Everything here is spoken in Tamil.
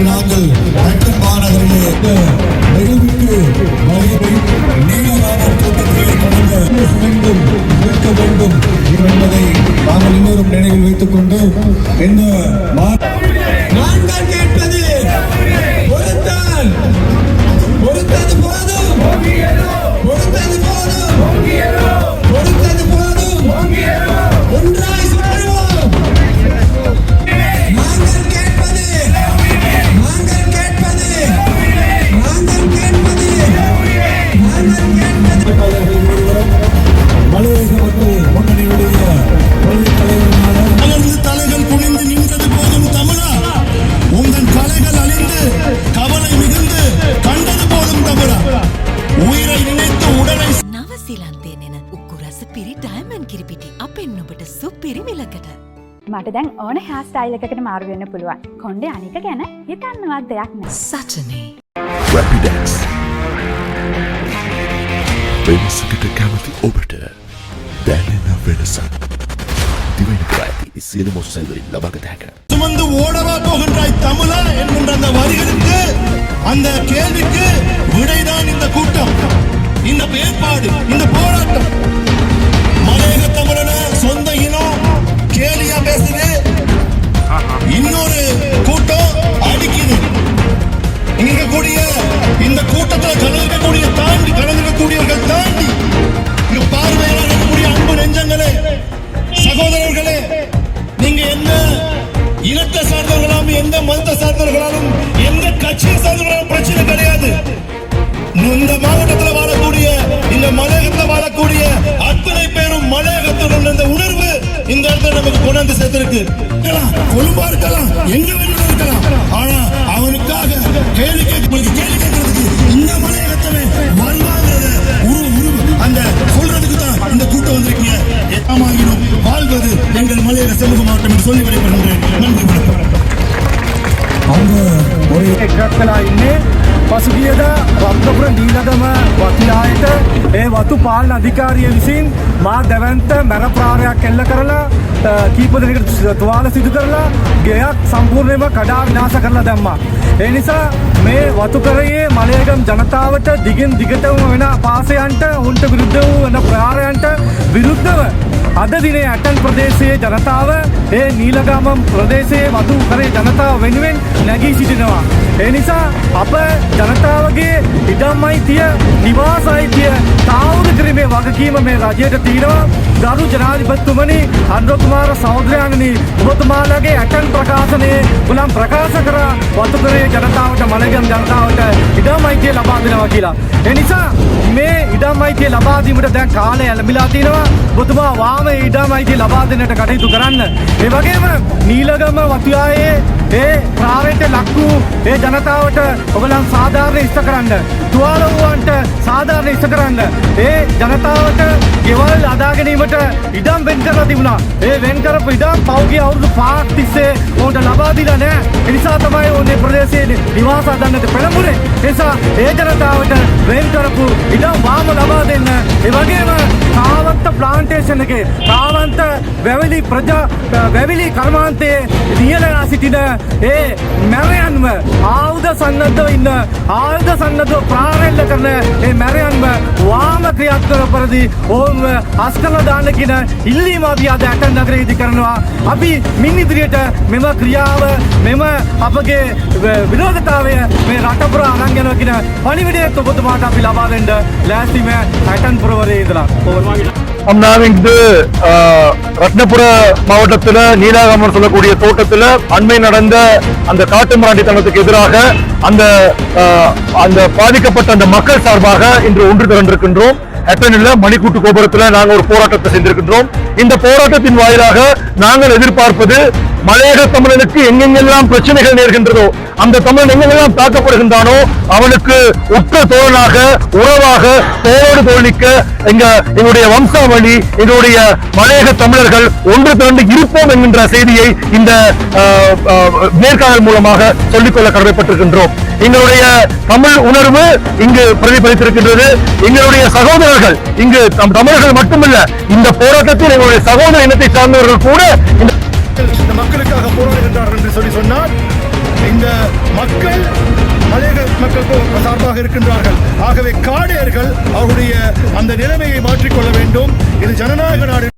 நாங்கள் ஹட்டன் மாநகரிலே நிகழ்வுக்கு நீலகாமம் தோட்டத்திலே தொடங்க நிற்க வேண்டும் என்பதை நாங்கள் இன்னொரு நினைவில் வைத்துக் கொண்டு இந்த நாங்கள் கேட்பது பொறுத்தது போதும் பொறுத்தது போதும் பொறுத்தது போதும் ஒன்றாய் சொல்வோம். நாங்கள் கேட்பது நாங்கள் கேட்பது நாங்கள் கேட்பது நாங்கள் கேட்பது மலையக மக்கள் முன்னணியுடைய தொழில் தலைவர்களான தலைகள் குனிந்து நின்றது போதும் தமிழா, உங்கள் தலைகள் அழிந்து கவலை மிகுந்து கண்டது போதும் தமிழா, உயிரை நினைத்து உடலை නවසිලන්තේ නෙන උකුරස පිරි ඩයමන්ඩ් කිරිපිටි අපෙන් ඔබට සුපිරි මිලකට. මට දැන් ඕන හෑ ස්ටයිල් එකකට මාරු වෙන්න පුළුවන්. කොණ්ඩේ අනික ගැන හිතන්නවත් දෙයක් නෑ. සචනේ Rapidex වෙනසකට කැමති ඔබට දැනෙන වෙනස දිවෙන ප්‍රාති සියලුම සැලවලින් ලබාගත හැක. சுமந்து ஓடவா போகின்றாய் தமிழா என்கின்ற அந்த வரிகளுக்கு அந்த கேள்விக்கு விடைதான் இந்த கூட்டம், இந்த ஏற்பாடு, இந்த போராட்டம். மலையக தமிழன சொந்த இனம் கேலியா பேசுது, இன்னொரு கூட்டம் அடிக்குது. இங்க இருக்கக்கூடிய இந்த கூட்டத்தில் கலந்துக்கக்கூடியவர்கள் தாண்டி இங்க பார்வையாளர் இருக்கக்கூடிய அன்பு நெஞ்சங்களே, சகோதரர்களே, நீங்க எந்த இனத்தை சார்ந்தவர்களாலும் எந்த மதத்தை சார்ந்தவர்களாலும் எந்த கட்சியை சார்ந்தவர்களாலும் பிரச்சனை கிடையாது. இந்த மாவட்டத்தில் வாழக்கூடிய இந்த மலையகத்தில் வாழக்கூடிய அத்தனை பேரும் மலையகத்துடன் இந்த உணர்வு இந்த இடத்துல நமக்கு கொண்டாந்து சேர்த்திருக்கு. கொழும்பா இருக்கலாம், எங்க வேணும் இருக்கலாம், ஆனா அவனுக்காக கேள்வி கேட்கறதுக்கு இந்த மலையகத்தவே வருவாங்கிறத அந்த சொல்றதுக்கு தான் இந்த கூட்டம் வந்திருக்கீங்க. ஏமாகிடும் வாழ்வது எங்கள் மலையக சமூக மாவட்டம் என்று சொல்லி விடைபெறுகிறேன். நன்றி, வணக்கம். එක්රත්කලා ඉන්නේ පසුගියද රත්නපුර නීලගම වතියායට ඒ වතු පාලන අධිකාරිය විසින් මා දැවන්ත මැර ප්‍රහාරයක් එල්ල කරලා කීප දෙනෙකුට තුවාල සිදු කරලා ගෙයක් සම්පූර්ණයෙන්ම කඩා විනාශ කරලා දැම්මා. ඒ නිසා මේ වතුකරයේ මලයගම් ජනතාවට දිගින් දිගටම වෙන පාසයන්ට උන්ට විරුද්ධ වූ වෙන ප්‍රහාරයන්ට විරුද්ධව අද දිනේ ඇටන් ප්‍රදේශයේ ජනතාව ඒ නීලගම ප්‍රදේශයේ වතුකරයේ ජනතාව වෙනුවෙන් නැගී සිටිනවා. ඒ නිසා අප ජනතාවගේ ඉඩම් අයිතිය, නිවාස අයිතිය තාවුරු කිරීමේ වගකීම මේ රජයට තියෙනවා. ගරු ජනාධිපතිතුමනි, අනුර කුමාර සහෝදරයන්නි, ඔබතුමාලගේ ඇටන් ප්‍රකාශනයේ ගුලම් ප්‍රකාශ කරා වතුකරයේ ජනතාවට, මලයගම් ජනතාවට ඉඩම් අයිතිය ලබා දෙනවා කියලා. ඒ නිසා මේ ඉඩම් අයිතිය ලබා දීමට දැන් කාලය ලැබිලා තියෙනවා. ඔබතුමා වාම ඉඩම් අයිතිය ලබා දෙන්නට කටයුතු කරන්න. ඒ වගේම නීලගම වතුයායේ ඒ ප්‍රාරයට ලක් වූ ඒ ජනතාවට ඔබලන් සාධාරණ ඉෂ්ට කරන්න, තුවාල වූවන්ට සාධාරණ ඉෂ්ට කරන්න, ඒ ජනතාවට ගෙවල් අදා ගැනීමට ඉඩම් වෙන් කරලා තිබුණා. ඒ වෙන් කරපු ඉඩම් පෞගිය අවුරුදු 5ක් තිස්සේ ඔවුන්ට ලබා දීලා නැහැ. ඒ නිසා තමයි ඔන්නේ ප්‍රදේශයේ නිවාස හදන්නට පෙළඹුණේ. ඒ නිසා ඒ ජනතාවට වෙන් කරපු ඉඩම් වාම ලබා දෙන්න. ඒ වගේම කාවන්ත ප්ලාන්ටේෂන් එකේ කාවන්ත වැවිලි කර්මාන්තයේ නියලලා සිටින ඒ මැරයන්ව ආයුධ සන්නද්ධව ඉන්න ආයුධ සන්නද්ධව ප්‍රහාරෙල්ල කරන ඒ මැරයන්ව වාම ක්‍රියාත්මක පරිදි ඕන්ව අස් කරලා දාන්න කියන ඉල්ලීම අපි අද ඇටන් නගරයේදී කරනවා. අපි මින් ඉදිරියට මෙම ක්‍රියාව, මෙම අපගේ විරෝධතාවය මේ රට පුරා අරන් යනවා කියන පණිවිඩය ඔබතුමාට අපි ලබා දෙන්න ලෑස්තිම ඇටන් පුරවරේ ඉඳලා இங்கு ரத்னபுர மாவட்டத்தில் நீலாகாமம் சொல்லக்கூடிய தோட்டத்தில் அண்மை நடந்த அந்த காட்டு மிராண்டித்தனத்துக்கு எதிராக அந்த பாதிக்கப்பட்ட அந்த மக்கள் சார்பாக இன்று ஒன்று திரண்டிருக்கின்றோம். ஹட்டனில் மணிக்கூட்டு கோபுரத்தில் நாங்கள் ஒரு போராட்டத்தை செய்திருக்கின்றோம். இந்த போராட்டத்தின் வாயிலாக நாங்கள் எதிர்பார்ப்பது மலையக தமிழனுக்கு எங்கெங்கெல்லாம் பிரச்சனைகள் நேர்கின்றதோ, அந்த தமிழன் எங்கெங்கெல்லாம் தாக்கப்படுகின்றானோ அவனுக்கு உற்ற தோழனாக, உறவாக, தோளோடு தோழிக்க எங்களுடைய வம்சாவளி, எங்களுடைய மலையக தமிழர்கள் ஒன்று திரண்டு இருப்போம் என்கின்ற செய்தியை இந்த நேர்காணல் மூலமாக சொல்லிக்கொள்ள கடமைப்பட்டிருக்கின்றோம். எங்களுடைய தமிழ் உணர்வு இங்கு பிரதிபலித்திருக்கின்றது. எங்களுடைய சகோதரர்கள் இங்கு தமிழர்கள் மட்டுமல்ல, இந்த போராட்டத்தில் எங்களுடைய சகோதர இனத்தை சார்ந்தவர்கள் கூட இந்த மக்களுக்காக போராடுகின்றார்கள் என்று சொன்னால் இந்த மக்கள் மலையக மக்கள் சார்பாக இருக்கின்றார்கள். ஆகவே காடையர்கள் அவருடைய அந்த நிலைமையை மாற்றிக்கொள்ள வேண்டும். இது ஜனநாயக நாடு.